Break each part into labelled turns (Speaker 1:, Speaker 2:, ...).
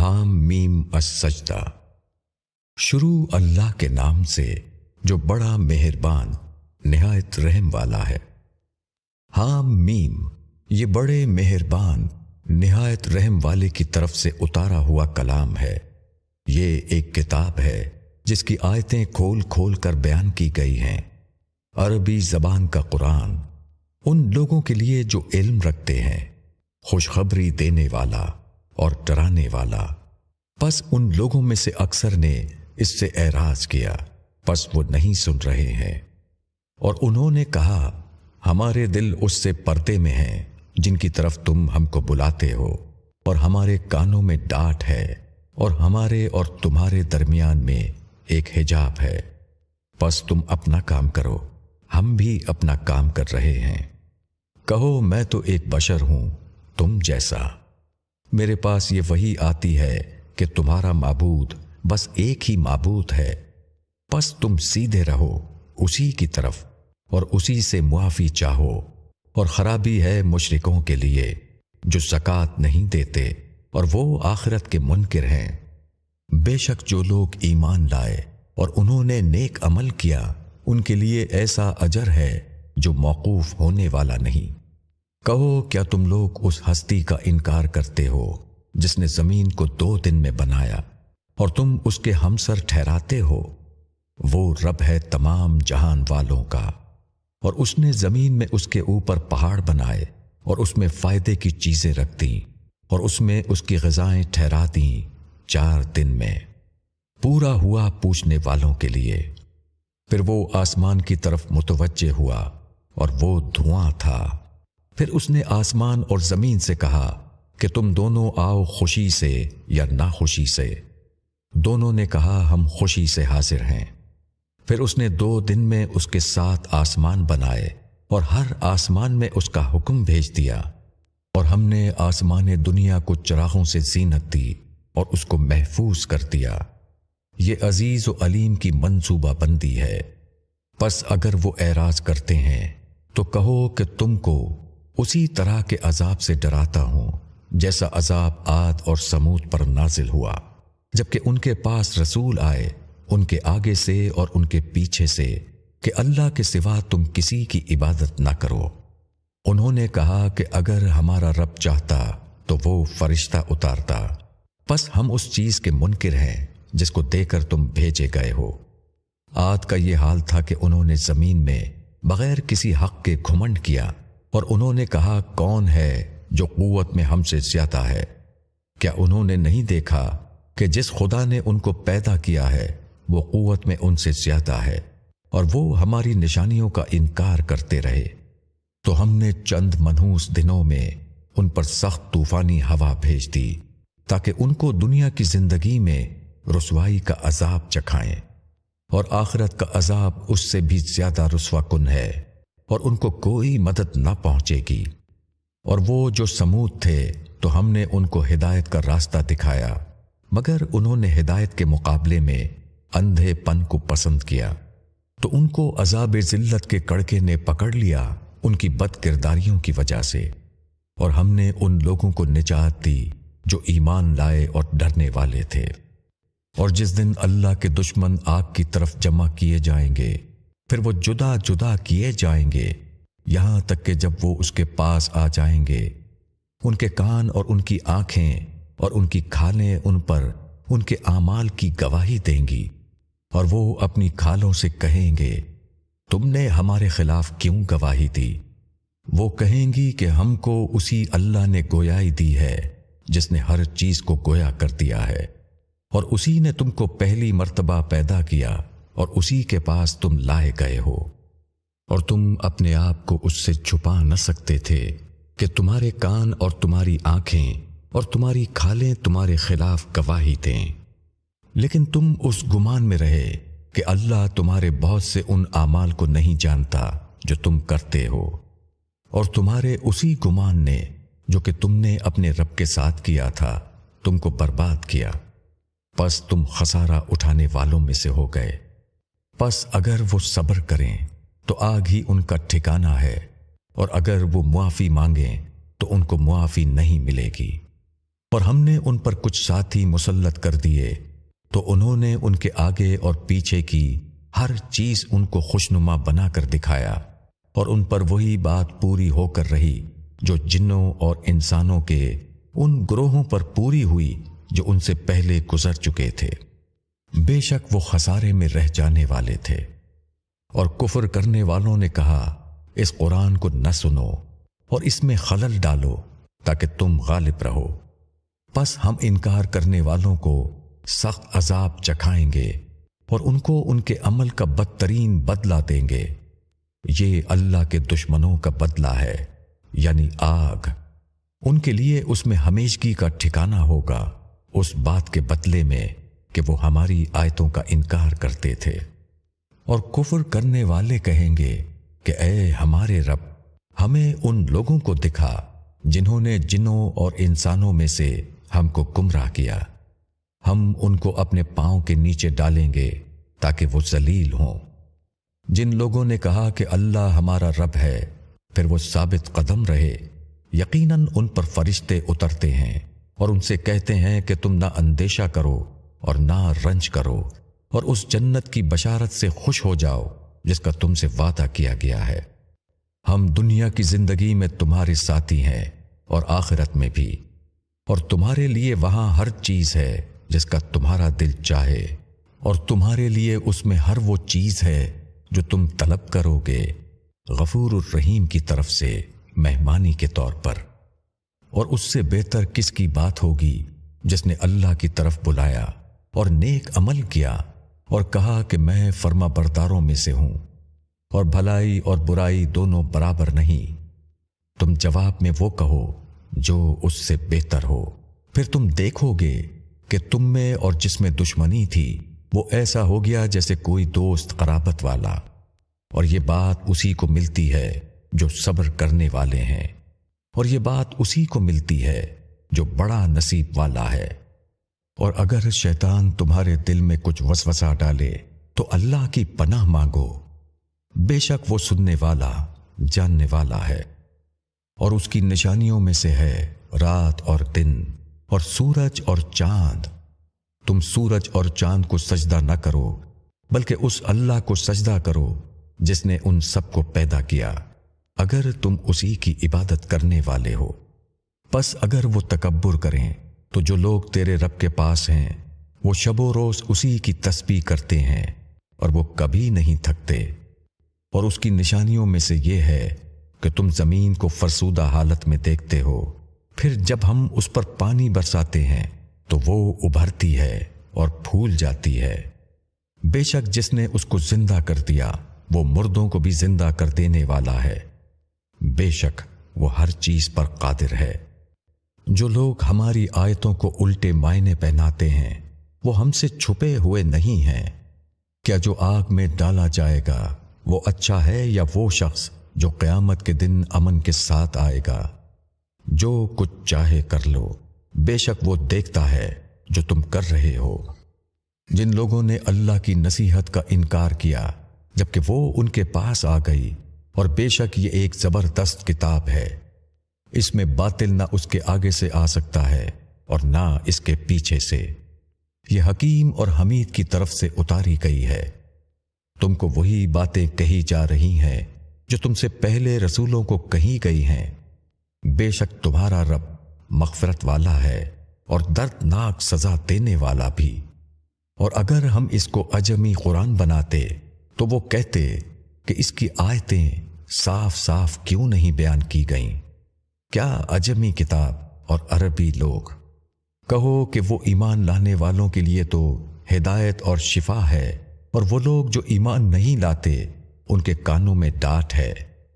Speaker 1: حام میم السجدہ۔ شروع اللہ کے نام سے جو بڑا مہربان نہایت رحم والا ہے۔ حام میم، یہ بڑے مہربان نہایت رحم والے کی طرف سے اتارا ہوا کلام ہے۔ یہ ایک کتاب ہے جس کی آیتیں کھول کھول کر بیان کی گئی ہیں۔ عربی زبان کا قرآن ان لوگوں کے لیے جو علم رکھتے ہیں، خوشخبری دینے والا اور ڈرانے والا۔ پس ان لوگوں میں سے اکثر نے اس سے اعراض کیا، پس وہ نہیں سن رہے ہیں۔ اور انہوں نے کہا، ہمارے دل اس سے پردے میں ہیں جن کی طرف تم ہم کو بلاتے ہو، اور ہمارے کانوں میں ڈانٹ ہے، اور ہمارے اور تمہارے درمیان میں ایک حجاب ہے۔ پس تم اپنا کام کرو، ہم بھی اپنا کام کر رہے ہیں۔ کہو، میں تو ایک بشر ہوں تم جیسا، میرے پاس یہ وحی آتی ہے کہ تمہارا معبود بس ایک ہی معبود ہے، پس تم سیدھے رہو اسی کی طرف اور اسی سے معافی چاہو۔ اور خرابی ہے مشرکوں کے لیے جو زکوٰۃ نہیں دیتے اور وہ آخرت کے منکر ہیں۔ بے شک جو لوگ ایمان لائے اور انہوں نے نیک عمل کیا، ان کے لیے ایسا اجر ہے جو موقوف ہونے والا نہیں۔ کہو، کیا تم لوگ اس ہستی کا انکار کرتے ہو جس نے زمین کو 2 دن میں بنایا اور تم اس کے ہمسر ٹھہراتے ہو؟ وہ رب ہے تمام جہان والوں کا، اور اس نے زمین میں اس کے اوپر پہاڑ بنائے اور اس میں فائدے کی چیزیں رکھ دیں، اور اس میں اس کی غذائیں ٹھہرا دیں 4 دن میں۔ پورا ہوا پوچھنے والوں کے لیے۔ پھر وہ آسمان کی طرف متوجہ ہوا اور وہ دھواں تھا۔ پھر اس نے آسمان اور زمین سے کہا کہ تم دونوں آؤ خوشی سے یا ناخوشی سے۔ دونوں نے کہا، ہم خوشی سے حاضر ہیں۔ پھر اس نے 2 دن میں اس کے 7 آسمان بنائے اور ہر آسمان میں اس کا حکم بھیج دیا، اور ہم نے آسمان دنیا کو چراغوں سے زینت دی اور اس کو محفوظ کر دیا۔ یہ عزیز و علیم کی منصوبہ بندی ہے۔ پس اگر وہ اعراض کرتے ہیں تو کہو کہ تم کو اسی طرح کے عذاب سے ڈراتا ہوں جیسا عذاب عاد اور سمود پر نازل ہوا، جبکہ ان کے پاس رسول آئے ان کے آگے سے اور ان کے پیچھے سے کہ اللہ کے سوا تم کسی کی عبادت نہ کرو۔ انہوں نے کہا کہ اگر ہمارا رب چاہتا تو وہ فرشتہ اتارتا، پس ہم اس چیز کے منکر ہیں جس کو دے کر تم بھیجے گئے ہو۔ عاد کا یہ حال تھا کہ انہوں نے زمین میں بغیر کسی حق کے گھمنڈ کیا، اور انہوں نے کہا، کون ہے جو قوت میں ہم سے زیادہ ہے؟ کیا انہوں نے نہیں دیکھا کہ جس خدا نے ان کو پیدا کیا ہے وہ قوت میں ان سے زیادہ ہے، اور وہ ہماری نشانیوں کا انکار کرتے رہے؟ تو ہم نے چند منحوس دنوں میں ان پر سخت طوفانی ہوا بھیج دی تاکہ ان کو دنیا کی زندگی میں رسوائی کا عذاب چکھائیں، اور آخرت کا عذاب اس سے بھی زیادہ رسوا کن ہے، اور ان کو کوئی مدد نہ پہنچے گی۔ اور وہ جو سمود تھے تو ہم نے ان کو ہدایت کا راستہ دکھایا، مگر انہوں نے ہدایت کے مقابلے میں اندھے پن کو پسند کیا، تو ان کو عذاب ذلت کے کڑکے نے پکڑ لیا ان کی بد کرداریوں کی وجہ سے۔ اور ہم نے ان لوگوں کو نجات دی جو ایمان لائے اور ڈرنے والے تھے۔ اور جس دن اللہ کے دشمن آگ کی طرف جمع کیے جائیں گے، پھر وہ جدا جدا کیے جائیں گے، یہاں تک کہ جب وہ اس کے پاس آ جائیں گے، ان کے کان اور ان کی آنکھیں اور ان کی کھالیں ان پر ان کے اعمال کی گواہی دیں گی، اور وہ اپنی کھالوں سے کہیں گے، تم نے ہمارے خلاف کیوں گواہی دی؟ وہ کہیں گی کہ ہم کو اسی اللہ نے گویائی دی ہے جس نے ہر چیز کو گویا کر دیا ہے، اور اسی نے تم کو پہلی مرتبہ پیدا کیا اور اسی کے پاس تم لائے گئے ہو، اور تم اپنے آپ کو اس سے چھپا نہ سکتے تھے کہ تمہارے کان اور تمہاری آنکھیں اور تمہاری کھالیں تمہارے خلاف گواہی دیں۔ لیکن تم اس گمان میں رہے کہ اللہ تمہارے بہت سے ان اعمال کو نہیں جانتا جو تم کرتے ہو، اور تمہارے اسی گمان نے جو کہ تم نے اپنے رب کے ساتھ کیا تھا تم کو برباد کیا، پس تم خسارہ اٹھانے والوں میں سے ہو گئے۔ پس اگر وہ صبر کریں تو آگ ہی ان کا ٹھکانہ ہے، اور اگر وہ معافی مانگیں تو ان کو معافی نہیں ملے گی۔ اور ہم نے ان پر کچھ ساتھی مسلط کر دیے تو انہوں نے ان کے آگے اور پیچھے کی ہر چیز ان کو خوشنما بنا کر دکھایا، اور ان پر وہی بات پوری ہو کر رہی جو جنوں اور انسانوں کے ان گروہوں پر پوری ہوئی جو ان سے پہلے گزر چکے تھے۔ بے شک وہ خسارے میں رہ جانے والے تھے۔ اور کفر کرنے والوں نے کہا اس قرآن کو نہ سنو اور اس میں خلل ڈالو تاکہ تم غالب رہو، پس ہم انکار کرنے والوں کو سخت عذاب چکھائیں گے اور ان کو ان کے عمل کا بدترین بدلہ دیں گے۔ یہ اللہ کے دشمنوں کا بدلہ ہے، یعنی آگ، ان کے لیے اس میں ہمیشگی کا ٹھکانہ ہوگا، اس بات کے بدلے میں کہ وہ ہماری آیتوں کا انکار کرتے تھے۔ اور کفر کرنے والے کہیں گے کہ اے ہمارے رب، ہمیں ان لوگوں کو دکھا جنہوں نے جنوں اور انسانوں میں سے ہم کو گمراہ کیا، ہم ان کو اپنے پاؤں کے نیچے ڈالیں گے تاکہ وہ ذلیل ہوں۔ جن لوگوں نے کہا کہ اللہ ہمارا رب ہے پھر وہ ثابت قدم رہے، یقیناً ان پر فرشتے اترتے ہیں اور ان سے کہتے ہیں کہ تم نہ اندیشہ کرو اور نہ رنج کرو، اور اس جنت کی بشارت سے خوش ہو جاؤ جس کا تم سے وعدہ کیا گیا ہے۔ ہم دنیا کی زندگی میں تمہارے ساتھی ہیں اور آخرت میں بھی، اور تمہارے لیے وہاں ہر چیز ہے جس کا تمہارا دل چاہے، اور تمہارے لیے اس میں ہر وہ چیز ہے جو تم طلب کرو گے، غفور الرحیم کی طرف سے مہمانی کے طور پر۔ اور اس سے بہتر کس کی بات ہوگی جس نے اللہ کی طرف بلایا اور نیک عمل کیا اور کہا کہ میں فرما برداروں میں سے ہوں، اور بھلائی اور برائی دونوں برابر نہیں۔ تم جواب میں وہ کہو جو اس سے بہتر ہو، پھر تم دیکھو گے کہ تم میں اور جس میں دشمنی تھی وہ ایسا ہو گیا جیسے کوئی دوست قرابت والا، اور یہ بات اسی کو ملتی ہے جو صبر کرنے والے ہیں، اور یہ بات اسی کو ملتی ہے جو بڑا نصیب والا ہے۔ اور اگر شیطان تمہارے دل میں کچھ وسوسہ ڈالے تو اللہ کی پناہ مانگو، بے شک وہ سننے والا جاننے والا ہے۔ اور اس کی نشانیوں میں سے ہے رات اور دن اور سورج اور چاند۔ تم سورج اور چاند کو سجدہ نہ کرو بلکہ اس اللہ کو سجدہ کرو جس نے ان سب کو پیدا کیا، اگر تم اسی کی عبادت کرنے والے ہو۔ پس اگر وہ تکبر کریں تو جو لوگ تیرے رب کے پاس ہیں وہ شب و روز اسی کی تسبیح کرتے ہیں اور وہ کبھی نہیں تھکتے۔ اور اس کی نشانیوں میں سے یہ ہے کہ تم زمین کو فرسودہ حالت میں دیکھتے ہو، پھر جب ہم اس پر پانی برساتے ہیں تو وہ ابھرتی ہے اور پھول جاتی ہے۔ بے شک جس نے اس کو زندہ کر دیا وہ مردوں کو بھی زندہ کر دینے والا ہے، بے شک وہ ہر چیز پر قادر ہے۔ جو لوگ ہماری آیتوں کو الٹے معنی پہناتے ہیں وہ ہم سے چھپے ہوئے نہیں ہیں۔ کیا جو آگ میں ڈالا جائے گا وہ اچھا ہے یا وہ شخص جو قیامت کے دن امن کے ساتھ آئے گا؟ جو کچھ چاہے کر لو، بے شک وہ دیکھتا ہے جو تم کر رہے ہو۔ جن لوگوں نے اللہ کی نصیحت کا انکار کیا جبکہ وہ ان کے پاس آ گئی، اور بے شک یہ ایک زبردست کتاب ہے، اس میں باطل نہ اس کے آگے سے آ سکتا ہے اور نہ اس کے پیچھے سے، یہ حکیم اور حمید کی طرف سے اتاری گئی ہے۔ تم کو وہی باتیں کہی جا رہی ہیں جو تم سے پہلے رسولوں کو کہی گئی ہیں، بے شک تمہارا رب مغفرت والا ہے اور دردناک سزا دینے والا بھی۔ اور اگر ہم اس کو عجمی قرآن بناتے تو وہ کہتے کہ اس کی آیتیں صاف صاف کیوں نہیں بیان کی گئیں؟ کیا عجمی کتاب اور عربی لوگ؟ کہو کہ وہ ایمان لانے والوں کے لیے تو ہدایت اور شفا ہے، اور وہ لوگ جو ایمان نہیں لاتے ان کے کانوں میں ڈانٹ ہے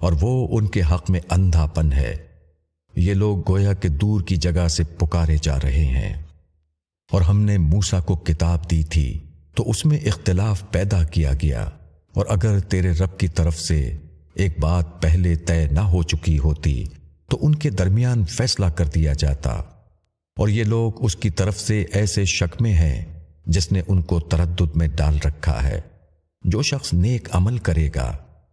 Speaker 1: اور وہ ان کے حق میں اندھا پن ہے۔ یہ لوگ گویا کہ دور کی جگہ سے پکارے جا رہے ہیں۔ اور ہم نے موسیٰ کو کتاب دی تھی تو اس میں اختلاف پیدا کیا گیا، اور اگر تیرے رب کی طرف سے ایک بات پہلے طے نہ ہو چکی ہوتی تو ان کے درمیان فیصلہ کر دیا جاتا۔ اور یہ لوگ اس کی طرف سے ایسے شک میں ہیں جس نے ان کو تردد میں ڈال رکھا ہے۔ جو شخص نیک عمل کرے گا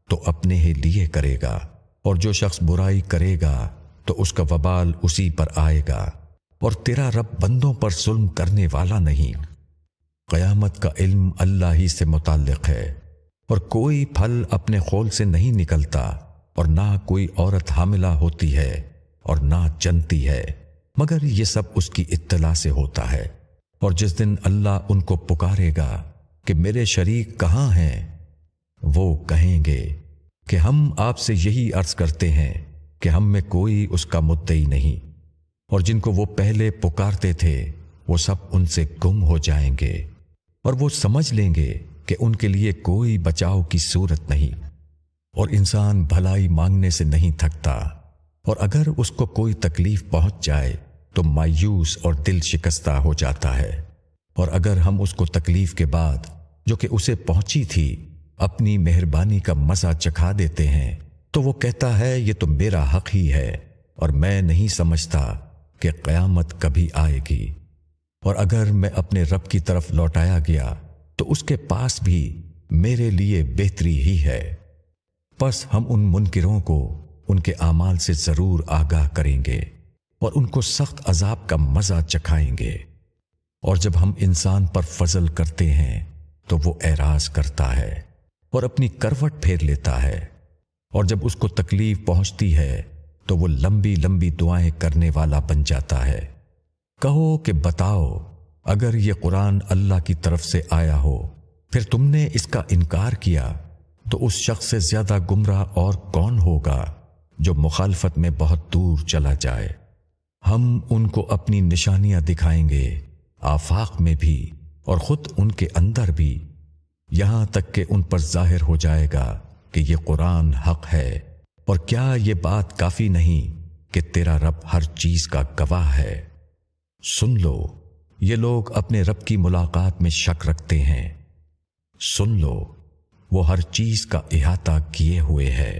Speaker 1: تو اپنے ہی لیے کرے گا، اور جو شخص برائی کرے گا تو اس کا وبال اسی پر آئے گا، اور تیرا رب بندوں پر ظلم کرنے والا نہیں۔ قیامت کا علم اللہ ہی سے متعلق ہے، اور کوئی پھل اپنے خول سے نہیں نکلتا، اور نہ کوئی عورت حاملہ ہوتی ہے اور نہ جنتی ہے، مگر یہ سب اس کی اطلاع سے ہوتا ہے۔ اور جس دن اللہ ان کو پکارے گا کہ میرے شریک کہاں ہیں، وہ کہیں گے کہ ہم آپ سے یہی عرض کرتے ہیں کہ ہم میں کوئی اس کا مدعی نہیں، اور جن کو وہ پہلے پکارتے تھے وہ سب ان سے گم ہو جائیں گے، اور وہ سمجھ لیں گے کہ ان کے لیے کوئی بچاؤ کی صورت نہیں۔ اور انسان بھلائی مانگنے سے نہیں تھکتا، اور اگر اس کو کوئی تکلیف پہنچ جائے تو مایوس اور دل شکستہ ہو جاتا ہے، اور اگر ہم اس کو تکلیف کے بعد جو کہ اسے پہنچی تھی اپنی مہربانی کا مزہ چکھا دیتے ہیں تو وہ کہتا ہے یہ تو میرا حق ہی ہے، اور میں نہیں سمجھتا کہ قیامت کبھی آئے گی۔ اور اگر میں اپنے رب کی طرف لوٹایا گیا تو اس کے پاس بھی میرے لیے بہتری ہی ہے۔ پس ہم ان منکروں کو ان کے اعمال سے ضرور آگاہ کریں گے اور ان کو سخت عذاب کا مزہ چکھائیں گے۔ اور جب ہم انسان پر فضل کرتے ہیں تو وہ اعراض کرتا ہے اور اپنی کروٹ پھیر لیتا ہے، اور جب اس کو تکلیف پہنچتی ہے تو وہ لمبی لمبی دعائیں کرنے والا بن جاتا ہے۔ کہو کہ بتاؤ، اگر یہ قرآن اللہ کی طرف سے آیا ہو پھر تم نے اس کا انکار کیا تو اس شخص سے زیادہ گمراہ اور کون ہوگا جو مخالفت میں بہت دور چلا جائے۔ ہم ان کو اپنی نشانیاں دکھائیں گے، آفاق میں بھی اور خود ان کے اندر بھی، یہاں تک کہ ان پر ظاہر ہو جائے گا کہ یہ قرآن حق ہے۔ اور کیا یہ بات کافی نہیں کہ تیرا رب ہر چیز کا گواہ ہے؟ سن لو، یہ لوگ اپنے رب کی ملاقات میں شک رکھتے ہیں۔ سن لو، وہ ہر چیز کا احاطہ کیے ہوئے ہے۔